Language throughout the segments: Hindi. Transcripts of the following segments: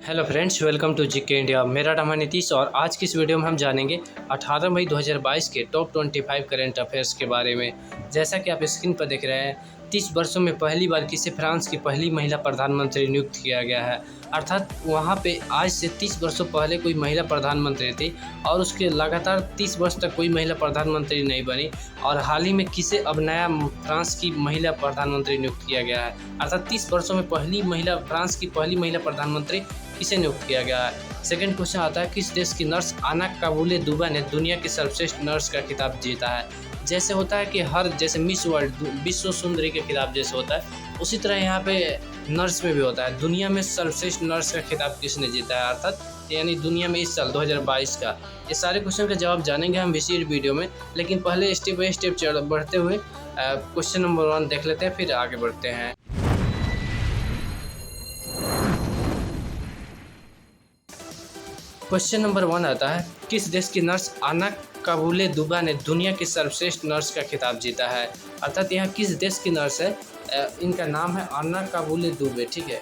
Hello friends, welcome to GK India. मेरा नाम है नीतीश और आज की इस वीडियो में हम जानेंगे 18 मई 2022 के टॉप 25 करंट अफेयर्स के बारे में। जैसा कि आप स्क्रीन पर देख रहे हैं, 30 वर्षों में पहली बार किसी फ्रांस की पहली महिला प्रधानमंत्री नियुक्त किया गया है। अर्थात वहाँ पे आज से 30 वर्षों पहले कोई महिला प्रधानमंत्री थी और उसके लगातार 30 वर्ष तक कोई महिला प्रधानमंत्री नहीं बनी। और हाल ही में किसे अब नया फ्रांस की महिला प्रधानमंत्री नियुक्त किया गया है। अर्थात 30 वर्षों में फ्रांस की पहली महिला प्रधानमंत्री किसे नियुक्त किया गया है। सेकंड क्वेश्चन आता है, किस देश की नर्स आना काबुले-दुबा ने दुनिया की सर्वश्रेष्ठ नर्स का खिताब जीता है। जैसे होता है कि जैसे मिस वर्ल्ड विश्व सुंदरी का खिताब जैसे होता है, उसी तरह यहाँ पे नर्स में भी होता है। दुनिया में सर्वश्रेष्ठ नर्स का खिताब किसने जीता है, अर्थात यानी दुनिया में इस साल 2022 का। ये सारे क्वेश्चन का जवाब जानेंगे हम इसी वीडियो में, लेकिन पहले स्टेप बाय स्टेप बढ़ते हुए क्वेश्चन नंबर 1 देख लेते हैं, फिर आगे बढ़ते हैं। क्वेश्चन नंबर 1 आता है, किस देश की नर्स आना काबुले-दुबा ने दुनिया की सर्वश्रेष्ठ नर्स का खिताब जीता है। अर्थात यहाँ किस देश की नर्स है, इनका नाम है आना काबुले-दुबे। ठीक है,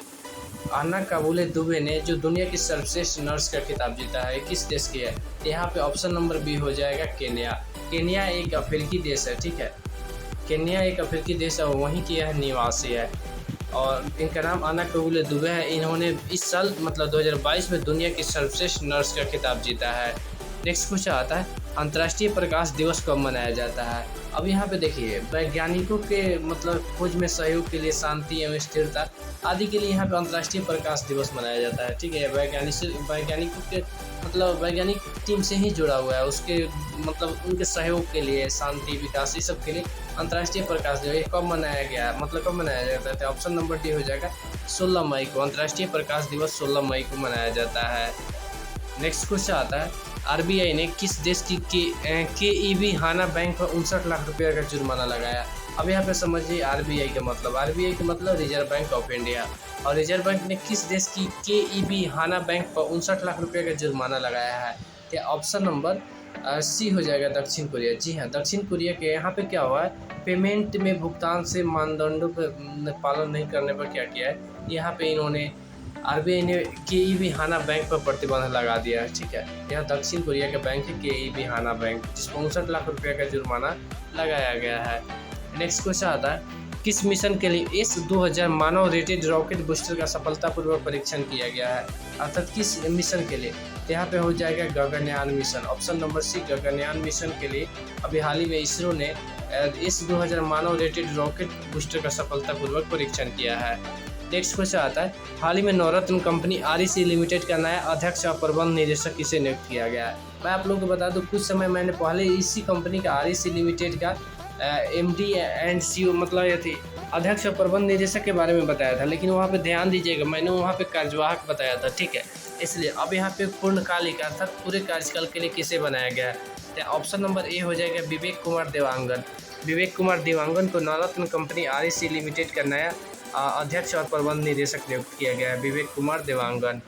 आना काबुले-दुबे ने जो दुनिया की सर्वश्रेष्ठ नर्स का खिताब जीता है, किस देश की है। यहाँ पे ऑप्शन नंबर बी हो जाएगा केन्या। केन्या एक अफ्रीकी देश है। ठीक है, केन्या एक अफ्रीकी देश है और वहीं की यह निवासी है और इनका नाम आना काबुले-दुबे है। इन्होंने इस साल मतलब 2022 में दुनिया की सर्वश्रेष्ठ नर्स का खिताब जीता है। नेक्स्ट क्वेश्चन आता है, अंतर्राष्ट्रीय प्रकाश दिवस कब मनाया जाता है। अब यहाँ पे देखिए, वैज्ञानिकों के मतलब खोज में सहयोग के लिए, शांति एवं स्थिरता आदि के लिए यहाँ पे अंतर्राष्ट्रीय प्रकाश दिवस मनाया जाता है। ठीक है, वैज्ञानिकों के मतलब वैज्ञानिक टीम से ही जुड़ा हुआ है, उसके मतलब उनके सहयोग के लिए, शांति विकास इस सब के लिए अंतर्राष्ट्रीय प्रकाश दिवस कब मनाया गया है, मतलब कब मनाया जाता है। ऑप्शन नंबर डी हो जाएगा 16 मई को। अंतर्राष्ट्रीय प्रकाश दिवस 16 मई को मनाया जाता है। नेक्स्ट क्वेश्चन आता है, आरबीआई ने किस देश की केईबी हाना बैंक पर 59 लाख रुपये का जुर्माना लगाया। अब यहाँ पे समझिए आरबीआई का मतलब रिजर्व बैंक ऑफ इंडिया। और रिजर्व बैंक ने किस देश की केईबी हाना बैंक पर 59 लाख रुपये का जुर्माना लगाया है। तो ऑप्शन नंबर सी हो जाएगा दक्षिण कोरिया। जी हाँ, दक्षिण कोरिया के यहाँ पे क्या हुआ है, पेमेंट में भुगतान से मानदंडों पर पालन नहीं करने पर क्या किया है, यहाँ पे इन्होंने आरबीआई ने केईबी हाना बैंक पर प्रतिबंध लगा दिया है। ठीक है, यह दक्षिण कोरिया का बैंक है केईबी हाना बैंक, जिस पर 59 लाख रुपये का जुर्माना लगाया गया है। नेक्स्ट क्वेश्चन आता है, किस मिशन के लिए S-2000 मानव रेटेड रॉकेट बूस्टर का सफलतापूर्वक परीक्षण किया गया है। अर्थात किस मिशन के लिए, यहाँ पे हो जाएगा गगनयान मिशन। ऑप्शन नंबर सी गगनयान मिशन के लिए अभी हाल ही में इसरो ने S-2000 मानव रेटेड रॉकेट बूस्टर का सफलतापूर्वक परीक्षण किया है। नेक्स्ट क्वेश्चन आता है, हाल ही में नवरत्न कंपनी REC लिमिटेड का नया अध्यक्ष और प्रबंध निदेशक किसे नियुक्त किया गया है। मैं आप लोगों को बता दूं, कुछ समय मैंने पहले इसी कंपनी का REC लिमिटेड का MD एंड CEO मतलब ये थी अध्यक्ष और प्रबंध निदेशक के बारे में बताया था, लेकिन वहाँ पे ध्यान दीजिएगा, मैंने वहाँ पे कार्यवाहक बताया था। ठीक है, इसलिए अब यहाँ पे पूर्णकालिक अर्थात पूरे कार्यकाल के लिए किसे बनाया गया है। तो ऑप्शन नंबर ए हो जाएगा विवेक कुमार देवांगन। विवेक कुमार देवांगन को नवरत्न कंपनी REC लिमिटेड का नया अध्यक्ष और प्रबंध निदेशक नियुक्त किया गया है, विवेक कुमार देवांगन।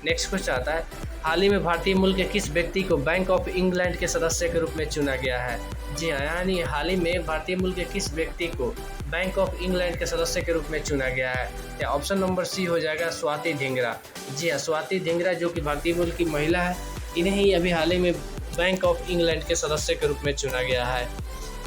नेक्स्ट क्वेश्चन आता है, हाल ही में भारतीय मूल के किस व्यक्ति को बैंक ऑफ इंग्लैंड के सदस्य के रूप में चुना गया है। जी हाँ, यानी हाल ही में भारतीय मूल के किस व्यक्ति को बैंक ऑफ इंग्लैंड के सदस्य के रूप में चुना गया है। या ऑप्शन नंबर सी हो जाएगा स्वाति धिंगरा। जी हाँ, स्वाति धिंगरा जो कि भारतीय मूल की महिला है, इन्हें ही अभी हाल ही में बैंक ऑफ इंग्लैंड के सदस्य के रूप में चुना गया है।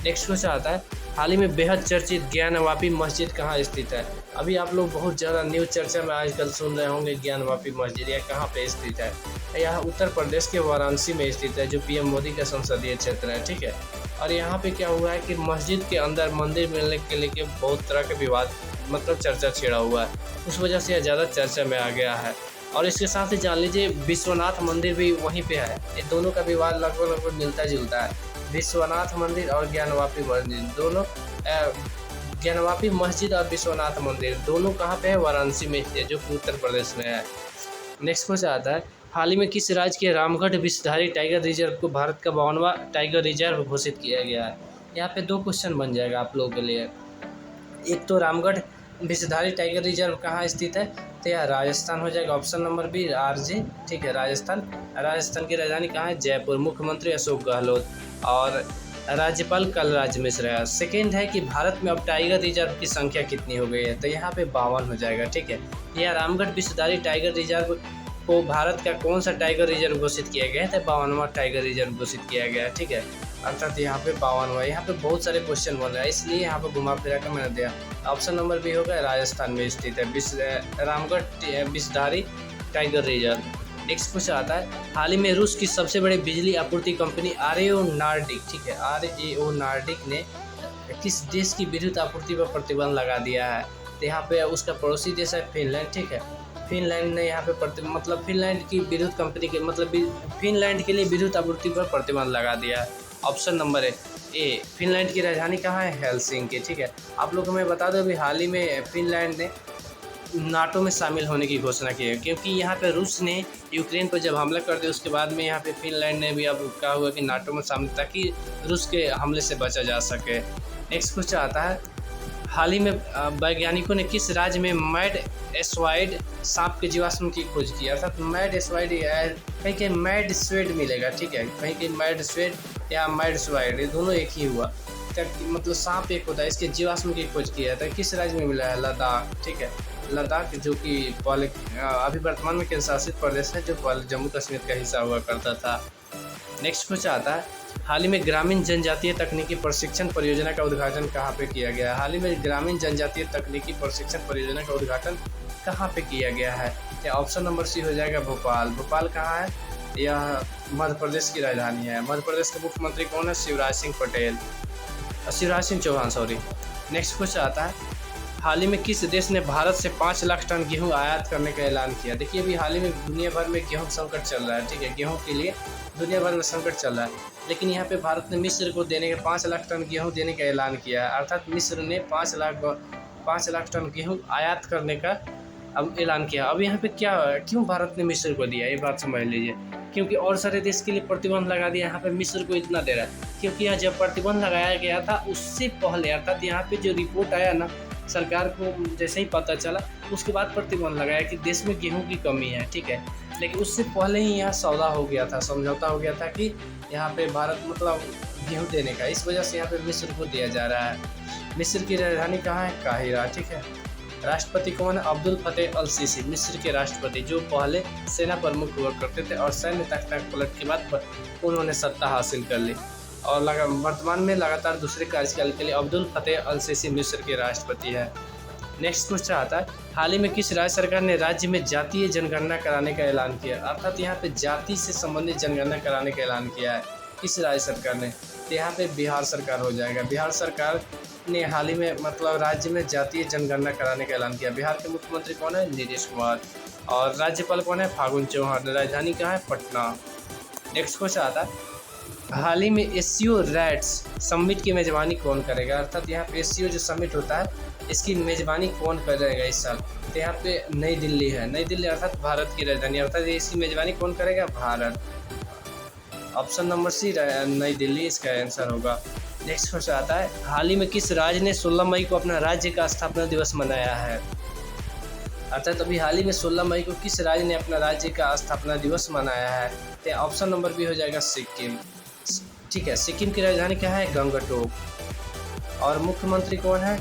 नेक्स्ट क्वेश्चन आता है, हाल ही में बेहद चर्चित ज्ञानवापी मस्जिद कहाँ स्थित है। अभी आप लोग बहुत ज़्यादा न्यूज़ चर्चा में आजकल सुन रहे होंगे, ज्ञानवापी मस्जिद यह कहाँ पे स्थित है। यह उत्तर प्रदेश के वाराणसी में स्थित है, जो PM मोदी का संसदीय क्षेत्र है। ठीक है, और यहाँ पे क्या हुआ है कि मस्जिद के अंदर मंदिर मिलने के लेके बहुत तरह के विवाद मतलब चर्चा छिड़ा हुआ है, उस वजह से यह ज़्यादा चर्चा में आ गया है। और इसके साथ ही जान लीजिए विश्वनाथ मंदिर भी वहीं पे है। ये दोनों का विवाद लगभग मिलता जुलता है। विश्वनाथ मंदिर और ज्ञानवापी मस्जिद दोनों, ज्ञानवापी मस्जिद और विश्वनाथ मंदिर दोनों कहाँ पे है, वाराणसी में है, जो कि उत्तर प्रदेश में है। नेक्स्ट क्वेश्चन आता है, हाल ही में किस राज्य के रामगढ़ विषधारी टाइगर रिजर्व को भारत का 52वां टाइगर रिजर्व घोषित किया गया है। यहाँ पे 2 क्वेश्चन बन जाएगा आप लोगों के लिए। एक तो रामगढ़ विषधारी टाइगर रिजर्व कहाँ स्थित है, तो यह राजस्थान हो जाएगा। Option number B RJ। ठीक है, राजस्थान की राजधानी कहाँ है, जयपुर। मुख्यमंत्री अशोक गहलोत और राज्यपाल कलराज मिश्र है। सेकेंड है कि भारत में अब टाइगर रिजर्व की संख्या कितनी हो गई है, तो यहाँ पे 52 हो जाएगा। ठीक है, यह रामगढ़ विषधारी टाइगर रिजर्व को भारत का कौन सा टाइगर रिजर्व घोषित किया गया है? तो 52वां टाइगर रिजर्व घोषित किया गया है, ठीक है। अर्थात यहाँ पे 52वां, यहाँ पे बहुत सारे क्वेश्चन बन रहे हैं, इसलिए यहाँ पे घुमा फिरा कर मैंने दिया। ऑप्शन नंबर बी होगा, राजस्थान में स्थित है Ramgarh Vishdhari tiger reserve. Next question आता है, हाल ही में रूस की सबसे बड़ी बिजली आपूर्ति कंपनी आरएओ नॉर्डिक, ठीक है, आरएओ नॉर्डिक ने किस देश की विद्युत आपूर्ति पर प्रतिबंध लगा दिया है? तो यहाँ पे उसका पड़ोसी देश है फिनलैंड, ठीक है। फिनलैंड ने यहाँ पे मतलब फिनलैंड की विद्युत कंपनी के मतलब फिनलैंड के लिए विद्युत आपूर्ति पर प्रतिबंध लगा दिया है। ऑप्शन नंबर है ए, फिनलैंड की राजधानी कहाँ है? हेलसिंकी, ठीक है। आप लोगों को मैं बता दूं, अभी हाल ही में फिनलैंड ने नाटो में शामिल होने की घोषणा की है, क्योंकि यहाँ पे रूस ने यूक्रेन पर जब हमला कर दिया उसके बाद में यहाँ पे फिनलैंड ने भी अब कहा हुआ कि नाटो में शामिल, ताकि रूस के हमले से बचा जा सके। नेक्स्ट क्वेश्चन आता है, हाल ही में वैज्ञानिकों ने किस राज्य में मैड एस्वाइड सांप के जीवाश्म की खोज की? अर्थात मैड एस्वाइड कहीं कहीं मैड स्वेड मिलेगा, ठीक है, कहीं कहीं मैड स्वेड या मैड स्वाइड, ये दोनों एक ही हुआ, मतलब सांप एक होता है, इसके जीवाश्म की खोज किया था। किस राज्य में मिला है? लद्दाख, ठीक है, लद्दाख, जो कि पहले अभी वर्तमान में केंद्र शासित प्रदेश है, जो पहले जम्मू कश्मीर का हिस्सा हुआ करता था। नेक्स्ट क्वेश्चन आता है, हाल ही में ग्रामीण जनजातीय तकनीकी प्रशिक्षण परियोजना का उद्घाटन कहाँ पे किया गया है? हाल ही में ग्रामीण जनजातीय तकनीकी प्रशिक्षण परियोजना का उद्घाटन कहाँ पे किया गया है? या ऑप्शन नंबर सी हो जाएगा, भोपाल। भोपाल कहाँ है? यह मध्य प्रदेश की राजधानी है। मध्य प्रदेश के मुख्यमंत्री कौन है? Shivraj Singh Chouhan, sorry. Next question आता है, हाल ही में किस देश ने भारत से 5 लाख टन गेहूं आयात करने का ऐलान किया? देखिए, अभी हाल ही में दुनिया भर में गेहूं संकट चल रहा है, ठीक है, गेहूं के लिए दुनिया भर में संकट चल रहा है, लेकिन यहाँ पे भारत ने मिस्र को देने का 5 लाख टन गेहूं देने का ऐलान किया है। अर्थात मिस्र ने 5 लाख टन गेहूं आयात करने का अब ऐलान किया। अब यहाँ पे क्यों भारत ने मिस्र को दिया, ये बात समझ लीजिए। क्योंकि और सारे देश के लिए प्रतिबंध लगा दिया, यहाँ पे मिस्र को इतना दे रहा है क्योंकि यहाँ जब प्रतिबंध लगाया गया था उससे पहले, अर्थात यहाँ पे जो रिपोर्ट आया ना, सरकार को जैसे ही पता चला उसके बाद प्रतिबंध लगाया कि देश में गेहूं की कमी है, ठीक है, लेकिन उससे पहले ही यहाँ सौदा हो गया था, समझौता हो गया था कि यहाँ पे भारत मतलब गेहूं देने का, इस वजह से यहाँ पे मिस्र को दिया जा रहा है। मिस्र की राजधानी कहाँ है? काहिरा, ठीक है। राष्ट्रपति कौन है? अब्दुल फतेह अल सीसी, मिस्र के राष्ट्रपति, जो पहले सेना प्रमुख हुआ करते थे और सैन्य तख्ता पलट के बाद उन्होंने सत्ता हासिल कर ली और वर्तमान में लगातार दूसरे कार्यकाल के लिए अब्दुल फतेह अल सीसी मिस्र के राष्ट्रपति है। नेक्स्ट क्वेश्चन आता है, हाल ही में किस राज्य सरकार ने राज्य में जातीय जनगणना कराने का ऐलान किया? अर्थात यहाँ पे जाति से संबंधित जनगणना कराने का ऐलान किया है। किस राज्य सरकार ने? तो यहाँ पे बिहार सरकार हो जाएगा। बिहार सरकार ने हाल ही में मतलब राज्य में जातीय जनगणना कराने का ऐलान किया। बिहार के मुख्यमंत्री कौन है? नीतीश कुमार। और राज्यपाल कौन है? फागुन चौहान। राजधानी कहाँ है? पटना। नेक्स्ट क्वेश्चन आता है, हाल ही में एससीओ रैट्स समिट की मेजबानी कौन करेगा? अर्थात यहाँ पे एससीओ जो समिट होता है इसकी मेजबानी कौन करेगा इस साल? तो यहाँ पे नई दिल्ली है। नई दिल्ली अर्थात भारत की राजधानी, अर्थात इसकी मेजबानी कौन करेगा? भारत। ऑप्शन नंबर सी नई दिल्ली इसका आंसर होगा। नेक्स्ट क्वेश्चन आता है, हाल ही में किस राज्य ने 16 मई को अपना राज्य का स्थापना दिवस मनाया है? अर्थात अभी हाल ही में 16 मई को किस राज्य ने अपना राज्य का स्थापना दिवस मनाया है? तो ऑप्शन नंबर बी हो जाएगा सिक्किम, ठीक है। सिक्किम की राजधानी क्या है? गंगटोक। और मुख्यमंत्री कौन है?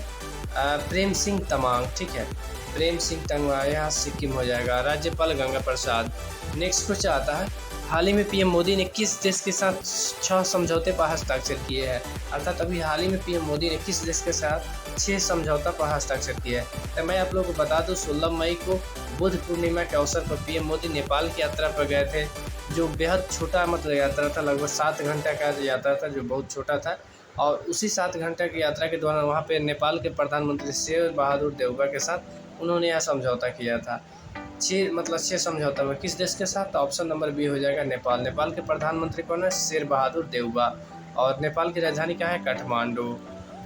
प्रेम सिंह तमांग, ठीक है, प्रेम सिंह तमांग, यहाँ सिक्किम हो जाएगा। राज्यपाल गंगा प्रसाद। नेक्स्ट क्वेश्चन आता है, हाल ही में पीएम मोदी ने किस देश के साथ 6 समझौते पर हस्ताक्षर किए हैं? अर्थात अभी हाल ही में पीएम मोदी ने किस देश के साथ 6 समझौता पर हस्ताक्षर किए हैं? तो मैं आप लोगों को बता दूं, 16 मई को बुद्ध पूर्णिमा के अवसर पर पीएम मोदी नेपाल की यात्रा पर गए थे, जो बेहद छोटा मतलब यात्रा था, लगभग 7 घंटा का यात्रा था, जो बहुत छोटा था। और उसी 7 घंटा की यात्रा के दौरान वहाँ पे नेपाल के प्रधानमंत्री शेर बहादुर देउबा के साथ उन्होंने यह समझौता किया था। 6 समझौता में किस देश के साथ? ऑप्शन नंबर बी हो जाएगा नेपाल। नेपाल के प्रधानमंत्री कौन है? शेर बहादुर देउबा। और नेपाल की राजधानी क्या है? काठमांडू।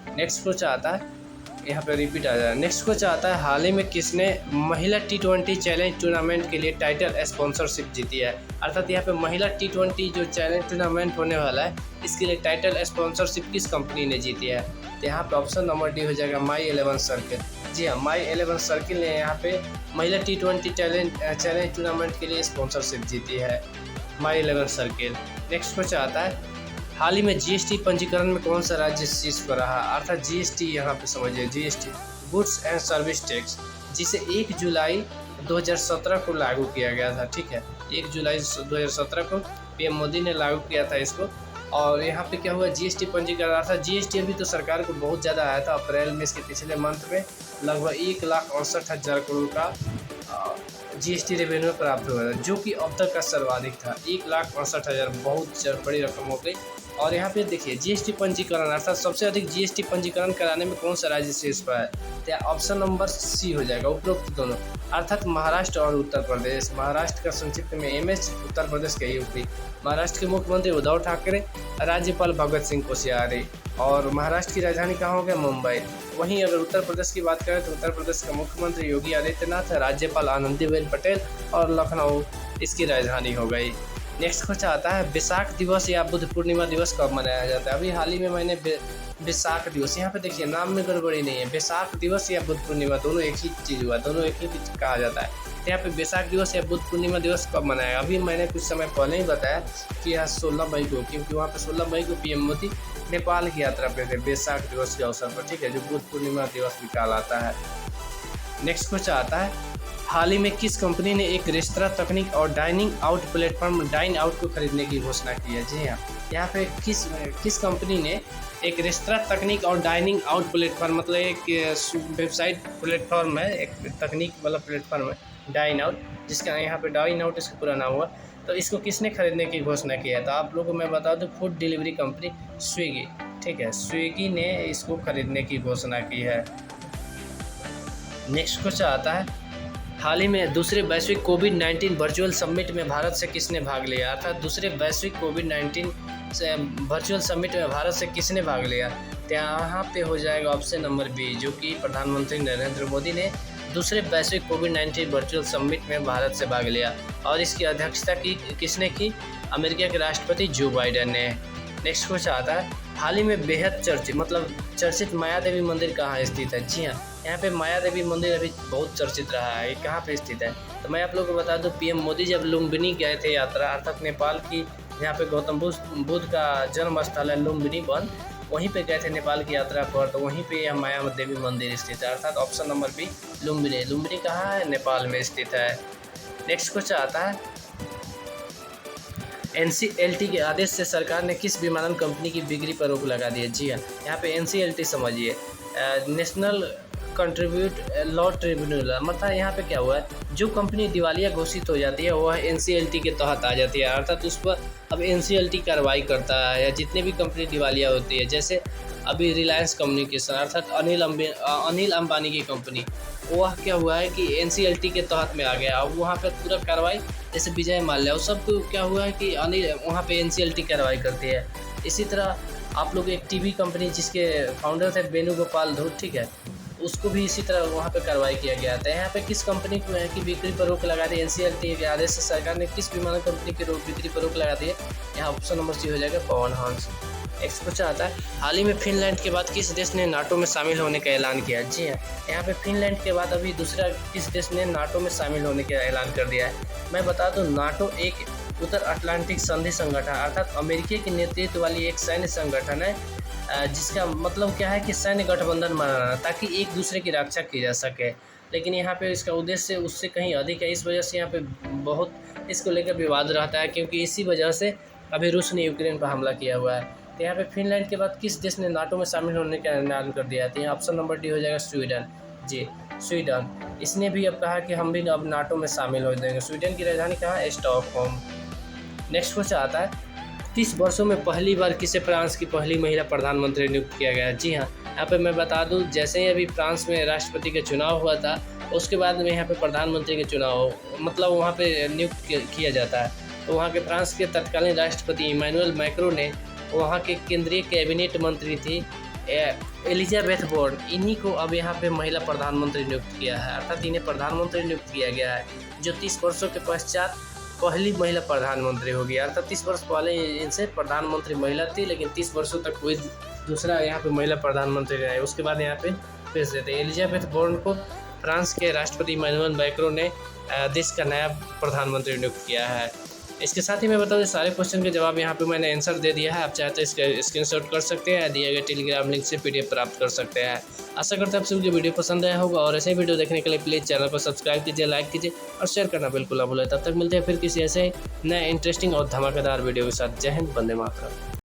नेक्स्ट क्वेश्चन आता है, यहाँ पे रिपीट आ जाए। नेक्स्ट क्वेश्चन आता है, हाल ही में किसने महिला T20 चैलेंज टूर्नामेंट के लिए टाइटल स्पॉन्सरशिप जीती है? अर्थात यहाँ पे महिला T20 जो चैलेंज टूर्नामेंट होने वाला है इसके लिए टाइटल स्पॉन्सरशिप किस कंपनी ने जीती है? तो यहाँ पे ऑप्शन नंबर डी हो जाएगा My11 सर्किल। जी हाँ, My11 सर्किल ने यहाँ पे महिला T20 चैलेंज टूर्नामेंट के लिए स्पॉन्सरशिप जीती है, My11 सर्किल। नेक्स्ट क्वेश्चन आता है, हाल ही में जीएसटी पंजीकरण में कौन सा राज्य शीर्ष पर रहा? अर्थात जीएसटी यहाँ पे समझिए, GST goods and service tax, जिसे 1 जुलाई 2017 को लागू किया गया था, ठीक है। 1 जुलाई 2017 को पीएम मोदी ने लागू किया था इसको। और यहाँ पे क्या हुआ, जीएसटी पंजीकरण अर्थात जीएसटी अभी तो सरकार को बहुत ज़्यादा आया था। अप्रैल में इसके पिछले मंथ में लगभग 1,68,000 करोड़ का जीएसटी रेवेन्यू प्राप्त हुआ था, जो कि अब तक का सर्वाधिक था। 1,68,000 बहुत बड़ी रकम हो गई। और यहाँ पे देखिए जीएसटी पंजीकरण अर्थात सबसे अधिक जीएसटी पंजीकरण कराने में कौन सा राज्य शीर्ष पर है, तो ऑप्शन नंबर सी हो जाएगा, उपरोक्त दोनों अर्थात महाराष्ट्र और उत्तर प्रदेश। महाराष्ट्र का संक्षिप्त में एमएच, उत्तर प्रदेश के यूपी। महाराष्ट्र के मुख्यमंत्री उद्धव ठाकरे, राज्यपाल भगत सिंह कोश्यारी। और महाराष्ट्र की राजधानी कहाँ हो गया, मुंबई। वहीं अगर उत्तर प्रदेश की बात करें तो उत्तर प्रदेश का मुख्यमंत्री योगी आदित्यनाथ, राज्यपाल आनंदीबेन पटेल और लखनऊ इसकी राजधानी हो गई। नेक्स्ट क्वेश्चन आता है वैशाख दिवस या बुद्ध पूर्णिमा दिवस कब मनाया जाता है। अभी हाल ही में मैंने वैशाख दिवस, यहाँ पे देखिए नाम में गड़बड़ी नहीं है, वैशाख दिवस या बुद्ध पूर्णिमा दोनों एक ही चीज़ हुआ, दोनों एक ही चीज़ कहा जाता है। तो यहाँ पे वैशाख दिवस या बुद्ध पूर्णिमा दिवस कब मनाया, अभी मैंने कुछ समय पहले ही बताया कि यह 16 मई को, क्योंकि वहाँ पे 16 मई को पीएम मोदी नेपाल की यात्रा पे थे वैशाख दिवस के अवसर पर, ठीक है, जो बुद्ध पूर्णिमा दिवस भी कहलाता है। नेक्स्ट क्वेश्चन आता है हाल ही में किस कंपनी ने एक रेस्तरां तकनीक और dining out platform dine out को खरीदने की घोषणा की है। जी हाँ, यहाँ पे किस कंपनी ने एक रेस्तरां तकनीक और डाइनिंग आउट प्लेटफॉर्म, मतलब एक वेबसाइट प्लेटफॉर्म है, एक तकनीक वाला प्लेटफॉर्म है डाइन आउट, जिसका यहाँ पे डाइन आउट इसका पूरा नाम हुआ। तो इसको किसने खरीदने की घोषणा की है, तो आप लोगों को मैं बता दूँ फूड डिलीवरी कंपनी स्विगी, ठीक है, स्विगी ने इसको खरीदने की घोषणा की है। नेक्स्ट क्वेश्चन आता है हाल ही में दूसरे वैश्विक कोविड-19 वर्चुअल समिट में भारत से किसने भाग लिया, अर्थात दूसरे वैश्विक कोविड-19 से वर्चुअल समिट में भारत से किसने भाग लिया, तो यहाँ पे हो जाएगा ऑप्शन नंबर बी, जो कि प्रधानमंत्री नरेंद्र मोदी ने दूसरे वैश्विक कोविड-19 वर्चुअल समिट में भारत से भाग लिया। और इसकी अध्यक्षता की किसने की, अमेरिका के राष्ट्रपति जो बाइडेन ने। नेक्स्ट क्वेश्चन आता है हाल ही में बेहद चर्चित माया देवी मंदिर कहाँ स्थित है। जी हाँ, यहाँ पे माया देवी मंदिर अभी बहुत चर्चित रहा है, कहाँ पे स्थित है, तो मैं आप लोगों को बता दूँ पीएम मोदी जब लुम्बिनी गए थे यात्रा, अर्थात नेपाल की, यहाँ पे गौतम बुद्ध का जन्म स्थल है लुम्बिनी वन, वहीं पे गए थे नेपाल की यात्रा पर, तो वहीं पे यह माया देवी मंदिर स्थित है, अर्थात option number B Lumbini. Lumbini कहाँ है, नेपाल में स्थित है। नेक्स्ट क्वेश्चन आता है एनसीएलटी के आदेश से सरकार ने किस विमानन कंपनी की बिक्री पर रोक लगा दी है। जी हाँ, यहाँ पे एनसीएलटी समझिए, नेशनल कंट्रीब्यूट लॉ ट्रिब्यूनल, मतलब यहाँ पे क्या हुआ है, जो कंपनी दिवालिया घोषित हो जाती है वह एनसीएलटी के तहत आ जाती है, अर्थात उस पर अब एनसीएलटी कार्रवाई करता है। या जितने भी कंपनी दिवालिया होती है, जैसे अभी रिलायंस कम्युनिकेशन अर्थात अनिल अंबानी की कंपनी, वह क्या हुआ है कि एनसीएलटी के तहत में आ गया। अब वहाँ पे पूरा कार्रवाई, जैसे विजय माल्या, उस सब को क्या हुआ है कि वहाँ पे एनसीएलटी कार्रवाई करती है। इसी तरह आप लोग एक टीवी कंपनी जिसके फाउंडर थे वेणुगोपाल धूत, ठीक है, उसको भी इसी तरह वहाँ पे कार्रवाई किया गया था। यहाँ पे किस कंपनी को है कि बिक्री पर रोक लगा दी, एनसीएलटी के आदेश से सरकार ने किस विमान कंपनी की बिक्री पर रोक लगा दी है, यहाँ ऑप्शन नंबर सी हो जाएगा पवन हंस। नेक्स्ट क्वेश्चन आता है हाल ही में फिनलैंड के बाद किस देश ने नाटो में शामिल होने का ऐलान किया। जी हाँ, यहाँ पे फिनलैंड के बाद अभी दूसरा किस देश ने नाटो में शामिल होने का ऐलान कर दिया है। मैं बता दूँ नाटो एक उत्तर अटलांटिक संधि संगठन अर्थात अमेरिका के नेतृत्व वाली एक सैन्य संगठन है, जिसका मतलब क्या है कि सैन्य गठबंधन बनाना ताकि एक दूसरे की रक्षा की जा सके। लेकिन यहाँ पे इसका उद्देश्य उससे कहीं अधिक है, इस वजह से यहाँ पे बहुत इसको लेकर विवाद रहता है, क्योंकि इसी वजह से अभी रूस ने यूक्रेन पर हमला किया हुआ है। तो यहाँ पे फिनलैंड के बाद किस देश ने नाटो में शामिल होने का ऐलान कर दिया है, तो यहाँ ऑप्शन नंबर डी हो जाएगा स्वीडन। जी, स्वीडन, इसने भी अब कहा कि हम भी अब नाटो में शामिल हो जाएंगे। स्वीडन की राजधानी कहाँ है, स्टॉकहोम। नेक्स्ट क्वेश्चन आता है 30 वर्षों में पहली बार किसे फ्रांस की पहली महिला प्रधानमंत्री नियुक्त किया गया है। जी हाँ, यहाँ पे मैं बता दूँ जैसे ही अभी फ्रांस में राष्ट्रपति का चुनाव हुआ था, उसके बाद में यहाँ पे प्रधानमंत्री के चुनाव मतलब वहाँ पे नियुक्त किया जाता है। तो वहाँ के फ्रांस के तत्कालीन राष्ट्रपति इमैनुअल मैक्रों ने वहाँ के केंद्रीय कैबिनेट मंत्री थी एलिजाबेथ बोर्न, इन्हीं को अब यहाँ पे महिला प्रधानमंत्री नियुक्त किया है, अर्थात इन्हें प्रधानमंत्री नियुक्त किया गया है, जो 30 वर्षों के पश्चात पहली महिला प्रधानमंत्री होगी। अर्थात 30 वर्ष पहले इनसे प्रधानमंत्री महिला थी, लेकिन 30 वर्षों तक कोई दूसरा यहाँ पे महिला प्रधानमंत्री रहे। उसके बाद यहाँ पे भेज देते हैं। एलिजाबेथ बोर्न को फ्रांस के राष्ट्रपति इमैनुअल मैक्रों ने देश का नया प्रधानमंत्री नियुक्त किया है। इसके साथ ही मैं बता दूं सारे क्वेश्चन के जवाब यहाँ पे मैंने आंसर दे दिया है। आप चाहे तो इसका स्क्रीनशॉट कर सकते हैं, दिए गए टेलीग्राम लिंक से PDF प्राप्त कर सकते हैं। आशा करते हैं आप सभी को वीडियो पसंद आया होगा और ऐसे वीडियो देखने के लिए प्लीज़ चैनल को सब्सक्राइब कीजिए, लाइक कीजिए और शेयर करना बिल्कुल ना भूलें। तब तक मिलते हैं फिर किसी ऐसे नए इंटरेस्टिंग और धमाकेदार वीडियो के साथ। जय हिंद, वंदे मातरम।